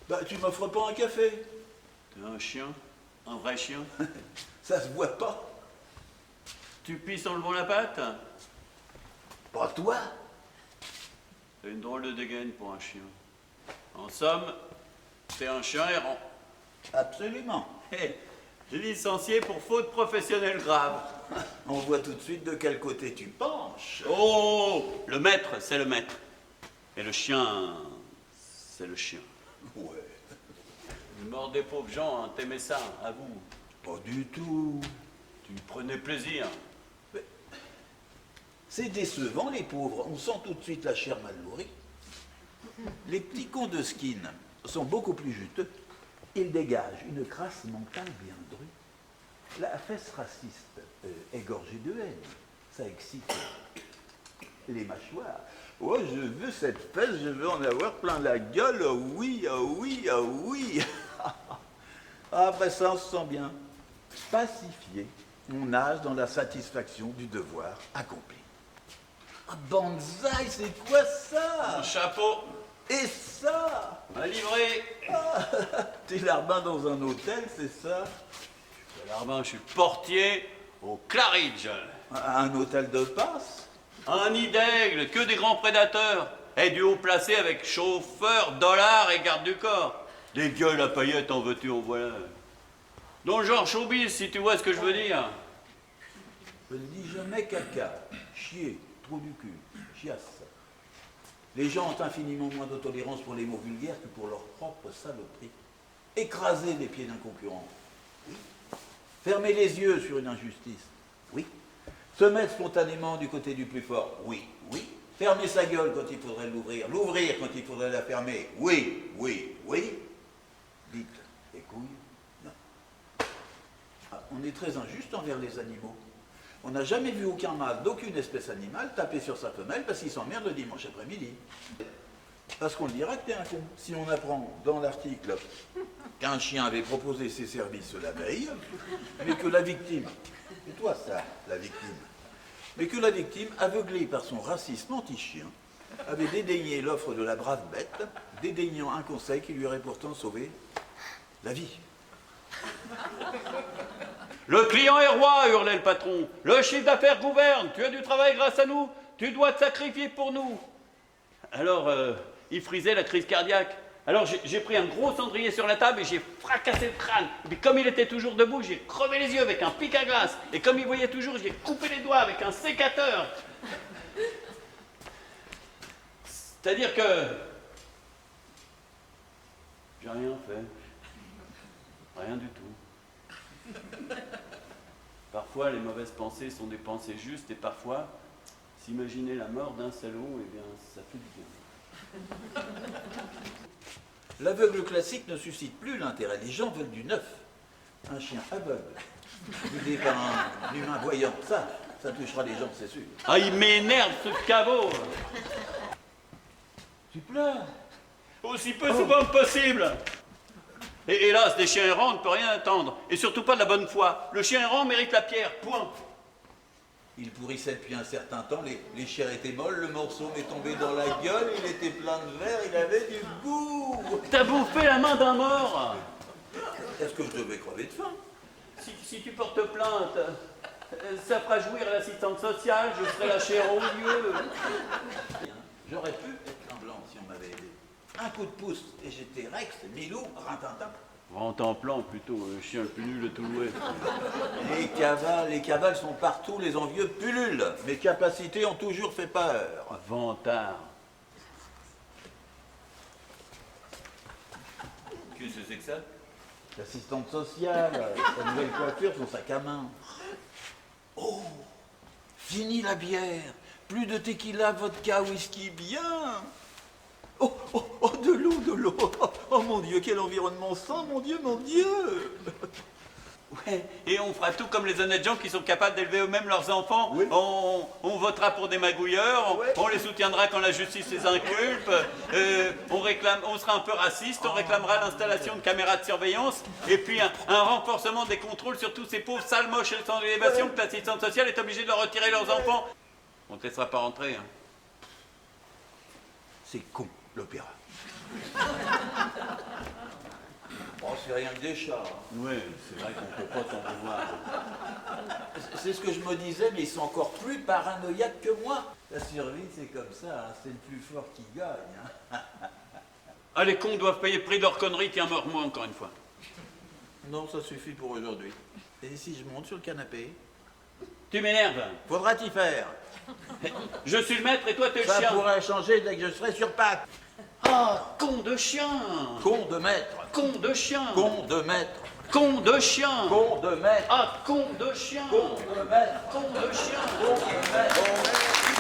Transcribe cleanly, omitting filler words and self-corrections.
Bah, tu m'offres pas un café? T'es un chien? Un vrai chien? Ça se voit pas. Tu pisses en levant la patte? Pas toi? T'as une drôle de dégaine pour un chien. En somme, t'es un chien errant. Absolument. Hé, licencié pour faute professionnelle grave. On voit tout de suite de quel côté tu penches. Oh, le maître, c'est le maître. Et le chien, c'est le chien. Ouais. Vous mordez pauvres gens, hein, t'aimais ça, à vous. Pas du tout. Tu prenais plaisir. C'est décevant, les pauvres. On sent tout de suite la chair mal nourrie. Les petits cons de skin sont beaucoup plus juteux. Ils dégagent une crasse mentale bien drue. La fesse raciste est gorgée de haine. Ça excite les mâchoires. Oh, je veux cette fesse, je veux en avoir plein la gueule. Oh oui, oh oui, oh oui. Après ça, on se sent bien. Pacifié, on nage dans la satisfaction du devoir accompli. Ah, bonsaï, c'est quoi ça? Un chapeau, Et ça? un livret. T'es larbin dans un hôtel, c'est ça? Larbin, je suis portier au Claridge. Un hôtel de passe? Un nid d'aigle, que des grands prédateurs. Et du haut placé avec chauffeur, dollar et garde du corps. Des gueules à paillettes en veux-tu, en voilà. Dans le genre showbiz, si tu vois ce que je veux dire. Je ne dis jamais caca, chier, trou du cul, chiasse. Les gens ont infiniment moins de tolérance pour les mots vulgaires que pour leur propre saloperie. Écraser les pieds d'un concurrent, oui. Fermer les yeux sur une injustice, oui. Se mettre spontanément du côté du plus fort, oui, oui. Fermer sa gueule quand il faudrait l'ouvrir, l'ouvrir quand il faudrait la fermer, oui, oui, oui. Dites les couilles, non. Ah, on est très injuste envers les animaux. On n'a jamais vu aucun mâle d'aucune espèce animale taper sur sa femelle parce qu'il s'emmerde le dimanche après-midi. Parce qu'on le dira que t'es un con. Si on apprend dans l'article qu'un chien avait proposé ses services la veille, mais que la victime, c'est toi ça, la victime, mais que la victime, aveuglée par son racisme anti-chien, avait dédaigné l'offre de la brave bête, dédaignant un conseil qui lui aurait pourtant sauvé la vie. Le client est roi, hurlait le patron. Le chiffre d'affaires gouverne. Tu as du travail grâce à nous. Tu dois te sacrifier pour nous. Alors, il frisait la crise cardiaque. Alors, j'ai pris un gros cendrier sur la table et j'ai fracassé le crâne. Et puis, comme il était toujours debout, j'ai crevé les yeux avec un pic à glace. Et comme il voyait toujours, j'ai coupé les doigts avec un sécateur. C'est-à-dire que j'ai rien fait. Rien du tout. Parfois, les mauvaises pensées sont des pensées justes et parfois, s'imaginer la mort d'un salaud, eh bien, ça fait du bien. L'aveugle classique ne suscite plus l'intérêt. Les gens veulent du neuf. Un chien aveugle, guidé par un humain voyant, ça touchera les gens, c'est sûr. Ah, il m'énerve ce caveau. Tu pleures? Aussi peu souvent que possible. Et hélas, des chiens errants, on ne peut rien attendre. Et surtout pas de la bonne foi. Le chien errant mérite la pierre, point. Il pourrissait depuis un certain temps, les chairs étaient molles, le morceau m'est tombé dans la gueule, il était plein de verre, il avait du goût. T'as bouffé la main d'un mort. Est-ce que je devais crever de faim? Si tu portes plainte, ça fera jouir l'assistante sociale, je serai la chair au lieu. J'aurais pu être un blanc si on m'avait aidé. Un coup de pouce et j'étais Rex, Milou, Rintintin. Rentre en plan plutôt, le chien le plus nul de tout l'Ouest. Les cavales sont partout, les envieux pullulent. Mes capacités ont toujours fait peur. Vantard. Qu'est-ce que c'est que ça? L'assistante sociale, sa nouvelle coiffure, son sac à main. Oh, fini la bière. Plus de tequila, vodka, whisky, bien. Oh, oh, oh, de l'eau, de l'eau. Oh mon Dieu, quel environnement sain, mon Dieu, mon Dieu. Ouais, et on fera tout comme les honnêtes gens qui sont capables d'élever eux-mêmes leurs enfants. Oui. On votera pour des magouilleurs, Ouais. on les soutiendra quand la justice les inculpe, on sera un peu raciste, on réclamera l'installation de caméras de surveillance, et puis un renforcement des contrôles sur tous ces pauvres sales moches et sans élévation que l'assistante sociale est obligée de leur retirer leurs enfants. On ne te laissera pas rentrer. Hein. C'est con, l'opéra. c'est rien que des chats. Hein. Oui, c'est vrai qu'on ne peut pas t'en vouloir. C'est ce que je me disais, mais ils sont encore plus paranoïaques que moi. La survie, c'est comme ça, hein. C'est le plus fort qui gagne. Hein. Ah, les cons doivent payer le prix de leur connerie, tiens, meurs-moi encore une fois. Non, ça suffit pour aujourd'hui. Et si je monte sur le canapé? Tu m'énerves. Faudra t'y faire. Je suis le maître et toi t'es le Ça chien. pourrait changer dès que je serai sur pattes. Ah, con de chien. Con de maître. Con de chien. Con de maître. Con de chien. Con de maître. Ah, con de chien. Con de maître. Con de chien. Con de maître.